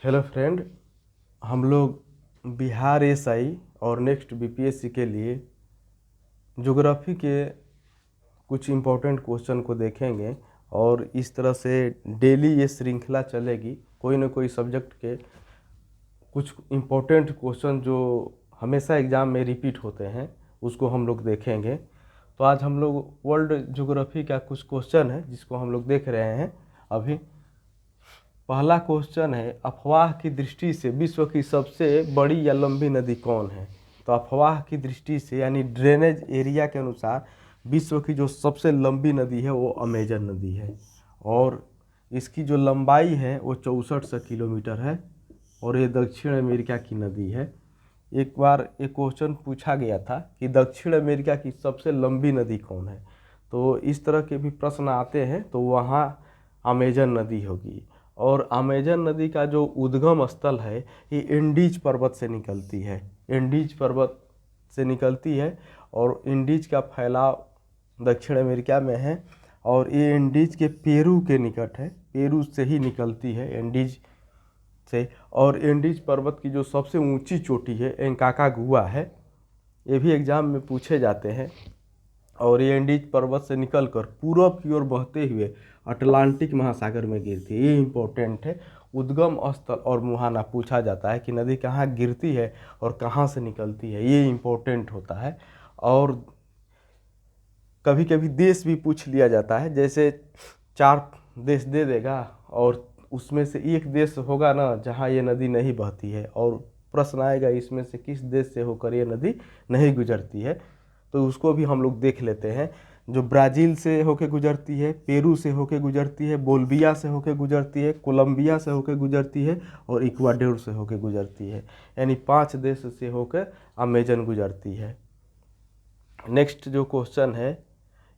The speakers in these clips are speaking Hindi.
हेलो फ्रेंड, हम लोग बिहार एसआई और नेक्स्ट बीपीएससी के लिए ज्योग्राफी के कुछ इम्पोर्टेंट क्वेश्चन को देखेंगे और इस तरह से डेली ये श्रृंखला चलेगी। कोई ना कोई सब्जेक्ट के कुछ इम्पोर्टेंट क्वेश्चन जो हमेशा एग्ज़ाम में रिपीट होते हैं उसको हम लोग देखेंगे। तो आज हम लोग वर्ल्ड ज्योग्राफी का कुछ क्वेश्चन है जिसको हम लोग देख रहे हैं अभी। पहला क्वेश्चन है, अफवाह की दृष्टि से विश्व की सबसे बड़ी या लंबी नदी कौन है? तो अफवाह की दृष्टि से यानी ड्रेनेज एरिया के अनुसार विश्व की जो सबसे लंबी नदी है वो अमेजन नदी है और इसकी जो लंबाई है वो 6400 किलोमीटर है और ये दक्षिण अमेरिका की नदी है। एक बार एक क्वेश्चन पूछा गया था कि दक्षिण अमेरिका की सबसे लंबी नदी कौन है, तो इस तरह के भी प्रश्न आते हैं तो वहाँ अमेजन नदी होगी। और अमेजन नदी का जो उद्गम स्थल है ये इंडीज पर्वत से निकलती है, इंडीज पर्वत से निकलती है और इंडीज का फैलाव दक्षिण अमेरिका में है और ये इंडीज के पेरू के निकट है, पेरू से ही निकलती है इंडीज से। और इंडीज पर्वत की जो सबसे ऊंची चोटी है एंकाकागुआ है, ये भी एग्जाम में पूछे जाते हैं। और ये इंडीज पर्वत से निकलकर पूरब की ओर बहते हुए अटलांटिक महासागर में गिरती है। ये इम्पोर्टेंट है, उद्गम स्थल और मुहाना पूछा जाता है कि नदी कहाँ गिरती है और कहाँ से निकलती है, ये इम्पोर्टेंट होता है। और कभी कभी देश भी पूछ लिया जाता है, जैसे 4 देश दे देगा और उसमें से एक देश होगा ना जहाँ ये नदी नहीं बहती है और प्रश्न आएगा इसमें से किस देश से होकर ये नदी नहीं गुजरती है, तो उसको भी हम लोग देख लेते हैं। जो ब्राज़ील से होके गुजरती है, पेरू से होके गुजरती है, बोल्विया से होके गुजरती है, कोलंबिया से होके गुजरती है और इक्वाडोर से होके गुजरती है, यानी 5 देश से होकर अमेजन गुजरती है। नेक्स्ट जो क्वेश्चन है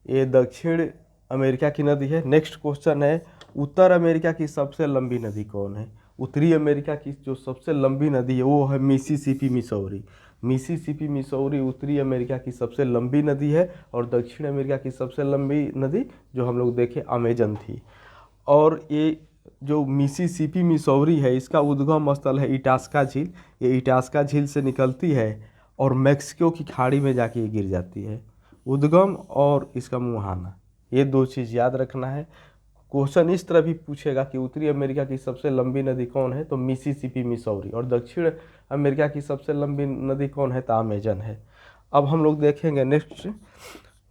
ये दक्षिण अमेरिका की नदी है। नेक्स्ट क्वेश्चन है, उत्तर अमेरिका की सबसे लंबी नदी कौन है? उत्तरी अमेरिका की जो सबसे लंबी नदी है वो है मिसिसिपी मिसौरी। मिसिसिपी मिसौरी उत्तरी अमेरिका की सबसे लंबी नदी है और दक्षिण अमेरिका की सबसे लंबी नदी जो हम लोग देखे अमेजन थी। और ये जो मिसिसिपी मिसौरी है इसका उद्गम स्थल है इटास्का झील। ये इटास्का झील से निकलती है और मैक्सिको की खाड़ी में जाके ये गिर जाती है। उद्गम और इसका मुहाना, ये 2 चीज़ याद रखना है। क्वेश्चन इस तरह भी पूछेगा कि उत्तरी अमेरिका की सबसे लंबी नदी कौन है, तो मिसिसिपी मिसौरी, और दक्षिण अमेरिका की सबसे लंबी नदी कौन है, तो अमेजन है। अब हम लोग देखेंगे नेक्स्ट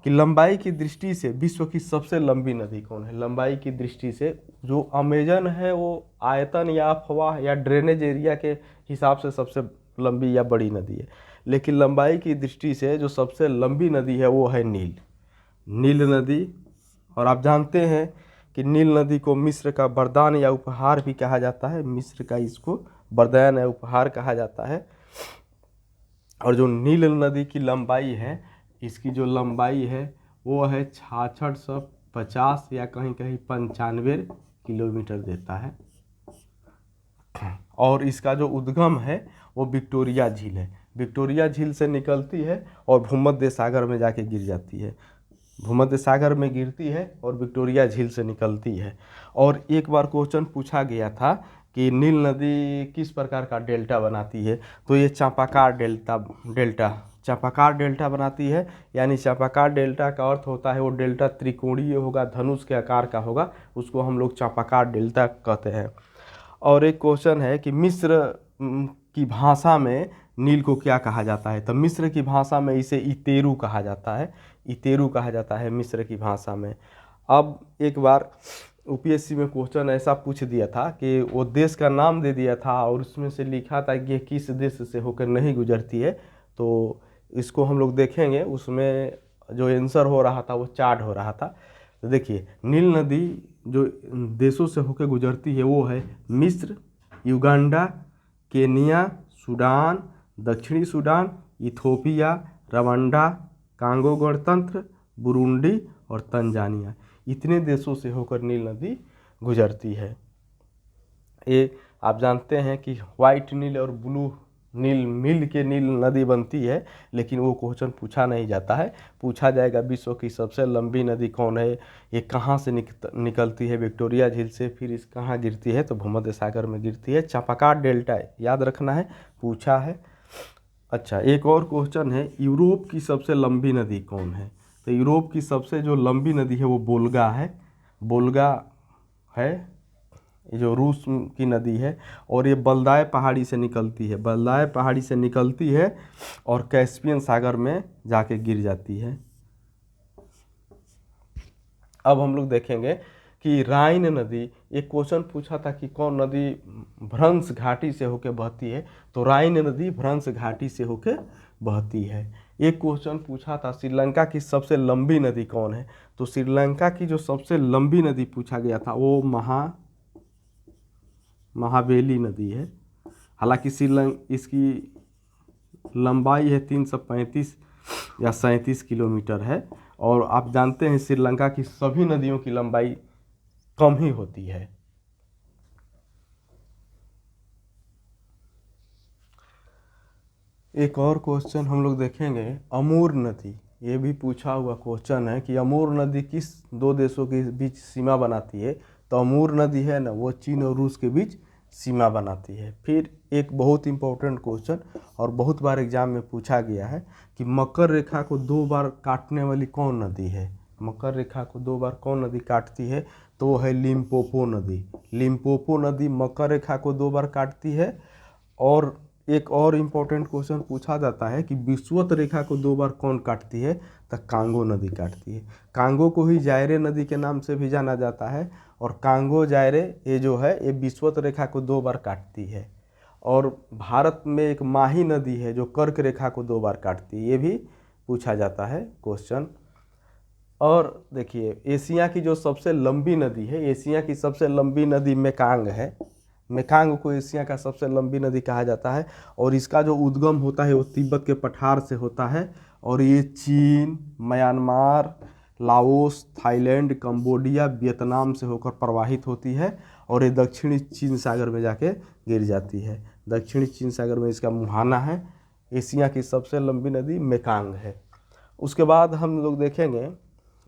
कि लंबाई की दृष्टि से विश्व की सबसे लंबी नदी कौन है। लंबाई की दृष्टि से जो अमेजन है वो आयतन या अफवाह या ड्रेनेज एरिया के हिसाब से सबसे लंबी या बड़ी नदी है, लेकिन लंबाई की दृष्टि से जो सबसे लंबी नदी है वो है नील नदी। और आप जानते हैं कि नील नदी को मिस्र का वरदान या उपहार भी कहा जाता है, मिस्र का इसको वरदान या उपहार कहा जाता है। और जो नील नदी की लंबाई है, इसकी जो लंबाई है वो है 6650 या कहीं कहीं 95 किलोमीटर देता है। और इसका जो उद्गम है वो विक्टोरिया झील है, विक्टोरिया झील से निकलती है और भूमध्य सागर में जाके गिर जाती है, भूमध्य सागर में गिरती है और विक्टोरिया झील से निकलती है। और एक बार क्वेश्चन पूछा गया था कि नील नदी किस प्रकार का डेल्टा बनाती है, तो ये चापाकार डेल्टा बनाती है। यानी चापाकार डेल्टा का अर्थ होता है वो डेल्टा त्रिकोणीय होगा, धनुष के आकार का होगा, उसको हम लोग चापाकार डेल्टा कहते हैं। और एक क्वेश्चन है कि मिस्र की भाषा में नील को क्या कहा जाता है, तो मिस्र की भाषा में इसे इतेरू कहा जाता है, इतेरू कहा जाता है मिस्र की भाषा में। अब एक बार यूपीएससी में क्वेश्चन ऐसा पूछ दिया था कि वो देश का नाम दे दिया था और उसमें से लिखा था कि ये किस देश से होकर नहीं गुजरती है, तो इसको हम लोग देखेंगे। उसमें जो आंसर हो रहा था वो चार्ट हो रहा था। तो देखिए, नील नदी जो देशों से होकर गुजरती है वो है मिस्र, युगांडा, केनिया, सूडान, दक्षिणी सूडान, इथोपिया, रवांडा, कांगो गणतंत्र, बुरुंडी और तंजानिया। इतने देशों से होकर नील नदी गुजरती है। ये आप जानते हैं कि वाइट नील और ब्लू नील मिल के नील नदी बनती है, लेकिन वो क्वेश्चन पूछा नहीं जाता है। पूछा जाएगा विश्व की सबसे लंबी नदी कौन है, ये कहाँ से निकलती है, विक्टोरिया झील से, फिर इस कहाँ गिरती है, तो भूमध्य सागर में गिरती है, चापाकार डेल्टा, याद रखना है, पूछा है। अच्छा, एक और क्वेश्चन है, यूरोप की सबसे लंबी नदी कौन है? तो यूरोप की सबसे जो लंबी नदी है वो वोल्गा है, वोल्गा है, ये जो रूस की नदी है, और ये बल्दाय पहाड़ी से निकलती है, बल्दाय पहाड़ी से निकलती है और कैस्पियन सागर में जाके गिर जाती है। अब हम लोग देखेंगे कि राइन नदी, एक क्वेश्चन पूछा था कि कौन नदी भ्रंश घाटी से होकर बहती है, तो राइन नदी भ्रंश घाटी से होकर बहती है। एक क्वेश्चन पूछा था श्रीलंका की सबसे लंबी नदी कौन है, तो श्रीलंका की जो सबसे लंबी नदी पूछा गया था वो महावेली नदी है। हालांकि इसकी लंबाई है 335 या 37 किलोमीटर है, और आप जानते हैं श्रीलंका की सभी नदियों की लंबाई कम ही होती है। एक और क्वेश्चन हम लोग देखेंगे, अमूर नदी, ये भी पूछा हुआ क्वेश्चन है कि अमूर नदी किस दो देशों के बीच सीमा बनाती है, तो अमूर नदी है ना, वो चीन और रूस के बीच सीमा बनाती है। फिर एक बहुत इंपॉर्टेंट क्वेश्चन और बहुत बार एग्जाम में पूछा गया है कि मकर रेखा को 2 बार काटने वाली कौन नदी है? मकर रेखा को 2 बार कौन नदी काटती है? तो वो है लिम्पोपो नदी। लिम्पोपो नदी मकर रेखा को 2 बार काटती है। और एक और इम्पोर्टेंट क्वेश्चन पूछा जाता है कि विषुवत रेखा को 2 बार कौन काटती है? तो कांगो नदी काटती है। कांगो को ही जायरे नदी के नाम से भी जाना जाता है, और कांगो जायरे ये जो है ये विषुवत रेखा को 2 बार काटती है। और भारत में एक माही नदी है जो कर्क रेखा को 2 बार काटती है, ये भी पूछा जाता है क्वेश्चन। और देखिए, एशिया की जो सबसे लंबी नदी है, एशिया की सबसे लंबी नदी मेकांग है। मेकांग को एशिया का सबसे लंबी नदी कहा जाता है, और इसका जो उद्गम होता है वो तिब्बत के पठार से होता है, और ये चीन, Myanmar, Laos, Thailand, Cambodia, Vietnam से होकर प्रवाहित होती है, और ये दक्षिणी चीन सागर में जाके गिर जाती है। दक्षिणी चीन सागर में इसका मुहाना है। एशिया की सबसे लंबी नदी मेकांग है। उसके बाद हम लोग देखेंगे,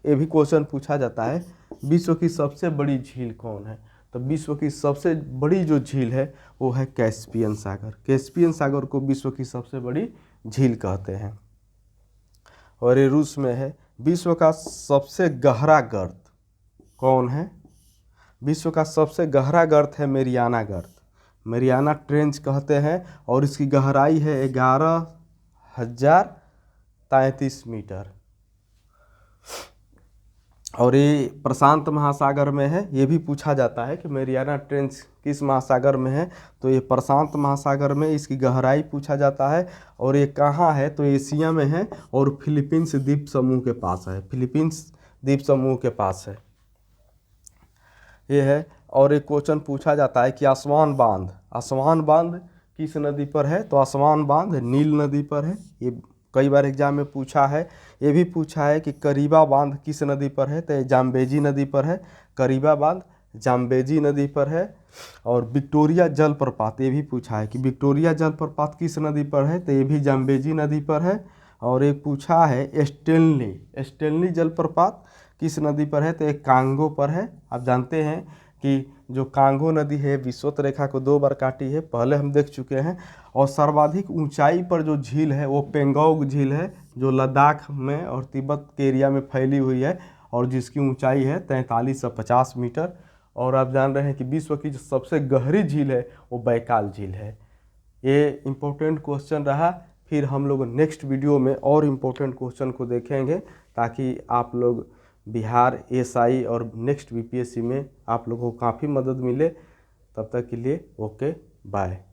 ये भी क्वेश्चन पूछा जाता है, विश्व की सबसे बड़ी झील कौन है? तो विश्व की सबसे बड़ी जो झील है वो है कैस्पियन सागर। कैस्पियन सागर को विश्व की सबसे बड़ी झील कहते हैं, और ये रूस में है। विश्व का सबसे गहरा गर्त कौन है? विश्व का सबसे गहरा गर्त है मेरियाना गर्त, मेरियाना ट्रेंच कहते हैं, और इसकी गहराई है 11,033 मीटर, और ये प्रशांत महासागर में है। ये भी पूछा जाता है कि मेरियाना ट्रेंच किस महासागर में है, तो ये प्रशांत महासागर में इसकी गहराई पूछा जाता है। और ये कहाँ है, तो एशिया में है, और फिलीपींस द्वीप समूह के पास है, फिलीपींस द्वीप समूह के पास है ये है। और एक क्वेश्चन पूछा जाता है कि आसवान बांध किस नदी पर है? तो आसवान बांध नील नदी पर है। ये कई बार एग्जाम में पूछा है। ये भी पूछा है कि करीबा बांध किस नदी पर है? तो ये जाम्बेजी नदी पर है। करीबा बांध जाम्बेजी नदी पर है। और विक्टोरिया जलप्रपात, ये भी पूछा है कि विक्टोरिया जलप्रपात किस नदी पर है? तो ये भी जाम्बेजी नदी पर है। और एक पूछा है स्टेनली जलप्रपात किस नदी पर है? तो ये कांगो पर है। आप जानते हैं कि जो कांगो नदी है विषुवत रेखा को 2 बार काटी है, पहले हम देख चुके हैं। और सर्वाधिक ऊंचाई पर जो झील है वो पेंगोंग झील है, जो लद्दाख में और तिब्बत के एरिया में फैली हुई है, और जिसकी ऊंचाई है 4350 मीटर। और आप जान रहे हैं कि विश्व की जो सबसे गहरी झील है वो बैकाल झील है। ये इम्पोर्टेंट क्वेश्चन रहा। फिर हम लोग नेक्स्ट वीडियो में और इम्पोर्टेंट क्वेश्चन को देखेंगे, ताकि आप लोग बिहार एसआई और नेक्स्ट बीपीएससी में आप लोगों को काफ़ी मदद मिले। तब तक के लिए ओके बाय।